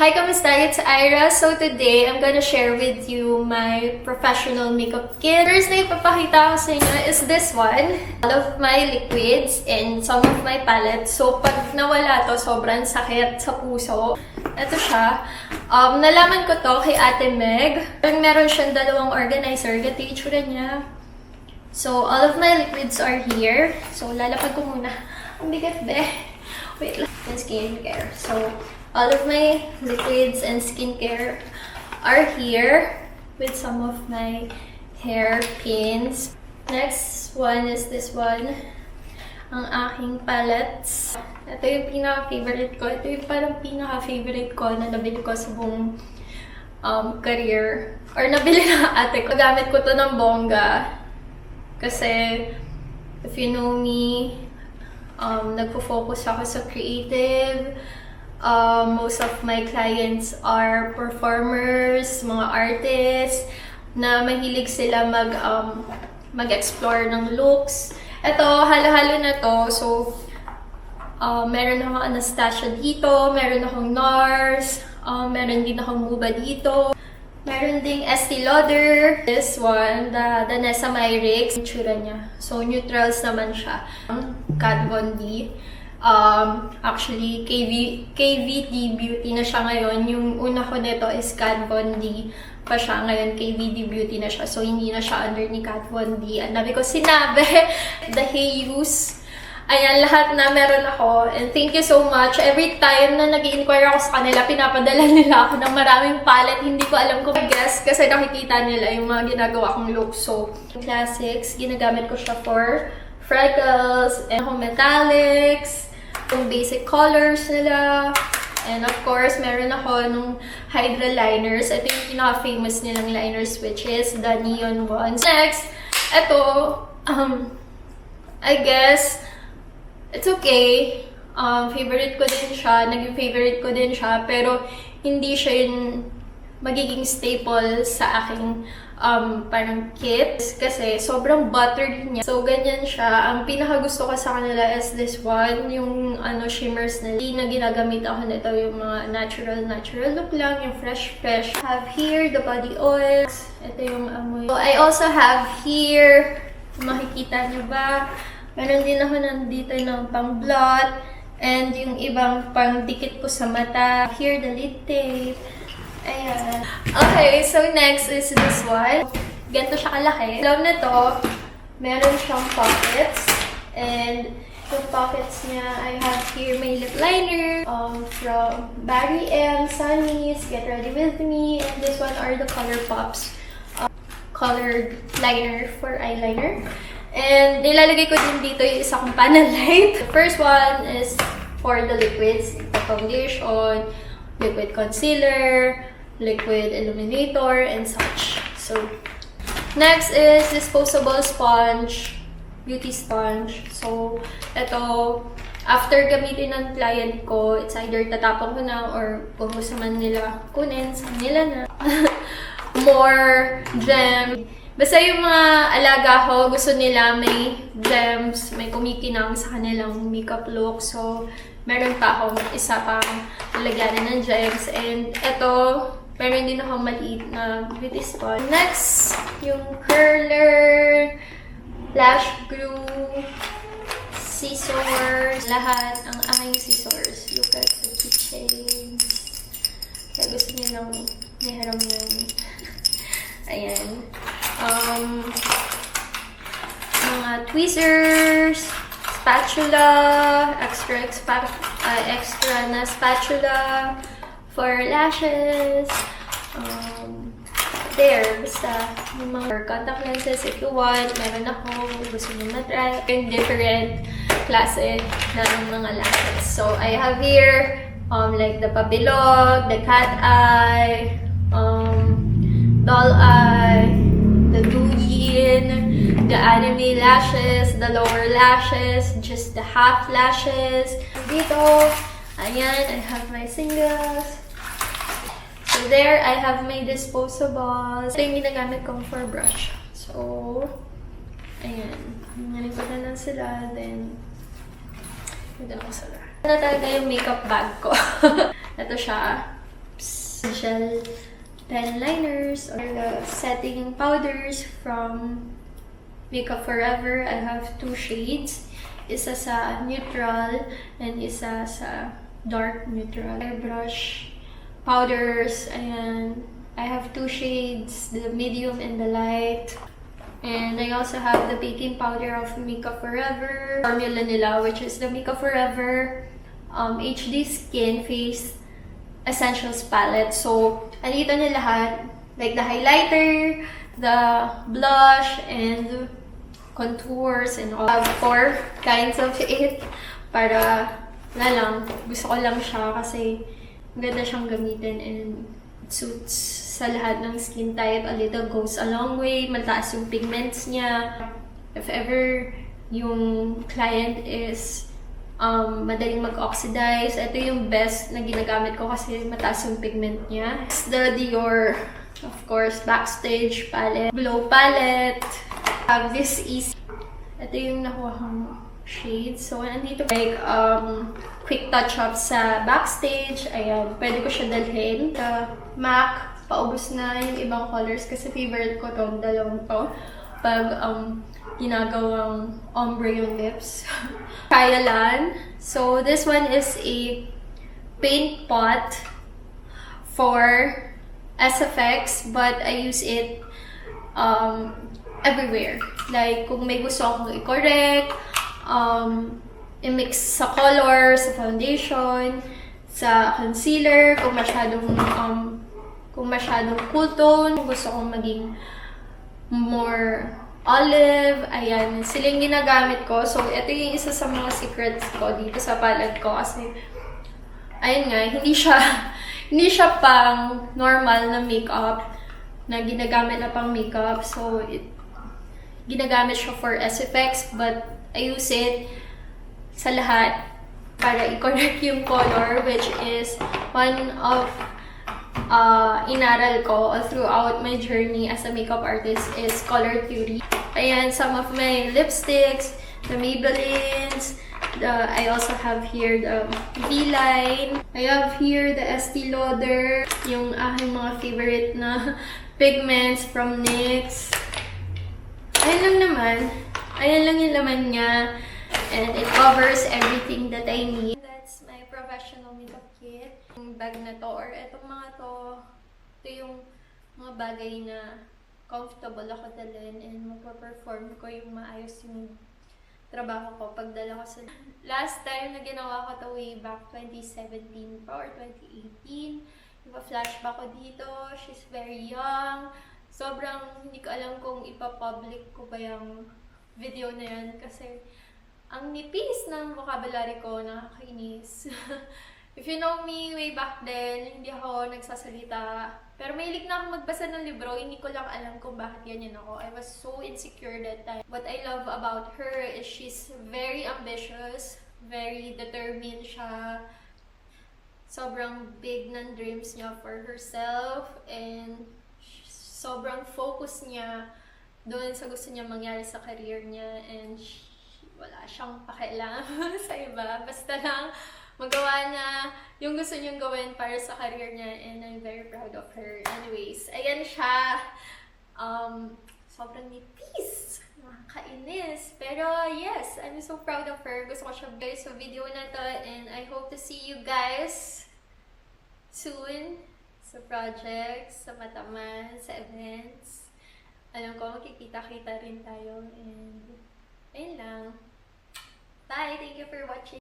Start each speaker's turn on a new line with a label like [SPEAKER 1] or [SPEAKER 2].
[SPEAKER 1] Hi, kamusta? It's Ira. So today, I'm gonna share with you my professional makeup kit. First na ipapakita ko sa inyo is this one. All of my liquids and some of my palettes. So pag nawala to, sobrang sakit sa puso. Ito siya. Nalaman ko to kay Ate Meg. Meron siyang dalawang organizer. Ito yung itsura niya. So all of my liquids are here. So lalapag ko muna. Ang bigat be. Wait lang. And skincare. So all of my liquids and skincare are here with some of my hair pins. Next one is this one. Ang aking palettes. Ito yung pinaka-favorite ko. Ito yung parang pinaka-favorite ko na nabili ko sa buong career. Or nabili na ate ko. Gamit ko to ng bongga. Kasi, if you know me, nagpo-focus ako sa creative. Most of my clients are performers, mga artists, na mahilig sila mag-explore ng looks. Ito, halo-halo na to. So, meron akong Anastasia dito, meron akong NARS, meron din akong Muba dito. Meron ding Estee Lauder. This one, the Danessa Myricks. Yung tsura niya. So, neutrals naman siya. Kat Von D. Actually, KVD Beauty na siya ngayon. Yung una ko nito is Kat Von D pa siya. Ngayon, KVD Beauty na siya. So, hindi na siya under ni Kat Von D. Ang dami ko sinabi. The Heyus. Ayan, lahat na meron ako. And thank you so much. Every time na nag-i-inquire ako sa kanila, pinapadala nila ako ng maraming palette. Hindi ko alam kung guess kasi nakikita nila yung mga ginagawa kong look. So, classics, ginagamit ko siya for freckles and metallics, yung basic colors nila. And of course, meron ako nung Hydra liners. Ito yung pinaka-famous nilang liners, which is the neon ones. Next, ito, I guess, it's okay. Favorite ko din siya. Naging favorite ko din siya. Pero, hindi siya yung magiging staple sa aking parang kit. Kasi, sobrang buttery niya. So, ganyan siya. Ang pinakagusto ko sa kanila is this one. Yung shimmers na na ginagamit ako nito. Yung mga natural look lang. Yung fresh. I have here the body oils. Ito yung amoy. So, I also have here, makikita niyo ba? Meron din ako nandito ng pang-blot and yung ibang pang-dikit ko sa mata. Here, the lid tape. Ayan. Okay, so next is this one. Ganito siya kalaki. Alam na to, meron siyang pockets. And yung pockets niya, I have here my lip liner from Barry M, Sunny's, Get Ready With Me. And this one are the Color Pops colored liner for eyeliner. And nilalagay ko din dito yung isa kong Panalite. The first one is for the liquids. The foundation, liquid concealer, liquid illuminator, and such. So, next is disposable sponge, beauty sponge. So, ito, after gamitin ng client ko, it's either tatapon ko na or kung gusto man nila kunin, sa nila na. More gem. Basta yung mga alaga ko, gusto nila may gems, may kumikinang sa kanilang makeup look. So, meron pa akong isa pang lalagyanan ng gems. And ito, meron din akong maliit na beauty sponge. Next, yung curler, lash glue, scissors, lahat ang aking scissors. Look at the keychains. Kaya gusto niyo lang meron yun. Ayan. Mga tweezers, spatula, extra na spatula for lashes. Basta yung mga contact lenses if you want. Meron ako, gusto nyo matry. Yung different klase na mga lashes. So, I have here like the pabilog, the cat eye, doll eye, the Douyin, the anime lashes, the lower lashes, just the half lashes. Dito, ayan, I have my singles. So there, I have my disposables. Ito yung ginagamit kong for brush. So, ayan. Ngayon ko na lang sila, then, ito na ko sila. Ito na talaga yung makeup bag ko. Ito siya. gel pen liners or the setting powders from Makeup Forever. I have 2 shades. Isa sa neutral and isa sa dark neutral. Airbrush powders, and I have 2 shades, the medium and the light. And I also have the baking powder of Makeup Forever. Formula nila, which is the Makeup Forever HD Skin Face Essentials Palette. So, andito na lahat. Like the highlighter, the blush, and contours, and all. I have 4 kinds of it. Para, wala lang, gusto ko lang siya kasi maganda siyang gamitin and it suits sa lahat ng skin type. A little goes a long way. Mataas yung pigments niya. If ever yung client is madaling mag-oxidize, ito yung best na ginagamit ko kasi mataas yung pigment niya. It's the Dior, of course, Backstage palette, Glow palette. I have this easy. Ito yung nakuha kong shades. So, nandito like quick touch-up sa Backstage. Ayan, pwede ko siya dalhin. MAC, paubos na yung ibang colors kasi favorite ko tong dalawang to. Pag ginagawang ombre yung lips. Kyalan. So, this one is a paint pot for SFX, but I use it everywhere. Like, kung may gusto akong i-correct, i-mix sa color, sa foundation, sa concealer, kung masyadong cool tone, kung gusto kong maging more olive, ayan, sila yung ginagamit ko. So, ito yung isa sa mga secrets ko dito sa palette ko kasi, ayun nga, hindi siya pang normal na makeup na ginagamit na pang makeup. So, ginagamit siya for SFX, but I use it sa lahat para i-correct yung color, which is one of inaral ko all throughout my journey as a makeup artist is color theory. Ayan, some of my lipsticks, the Maybellines, I also have here the V-Line. I have here the Estee Lauder, yung aking mga favorite na pigments from NYX. Ayan lang yung laman niya, and it covers everything that I need. That's my professional makeup kit. Yung bag na to, or etong mga to, ito yung mga bagay na comfortable ako dalhin and magpa-perform ko yung maayos yung trabaho ko pagdala ko sa... Last time na ginawa ko to way back 2017 pa or 2018. Ipa-flashback ko dito. She's very young. Sobrang hindi ko alam kung ipa-public ko ba yung video na yan kasi ang nipis ng vocabulary ko, nakakainis. If you know me, way back then, hindi ako nagsasalita. Pero mahilig na akong magbasa ng libro, hindi ko lang alam kung bakit ganyan ako. I was so insecure that time. What I love about her is she's very ambitious, very determined siya. Sobrang big ng dreams niya for herself, and sobrang focus niya doon sa gusto niya mangyari sa career niya, and wala siyang pakialam sa iba. Basta lang magawa niya yung gusto niyang gawin para sa career niya, and I'm very proud of her. Anyways, ayan siya. Sobrang nipis. Nakakainis. Pero yes, I'm so proud of her. Gusto ko siya guys sa video na to, and I hope to see you guys soon sa projects, sa Mataman, sa events. Alam ko, makikita-kita rin tayo, and ayun lang. Bye! Thank you for watching.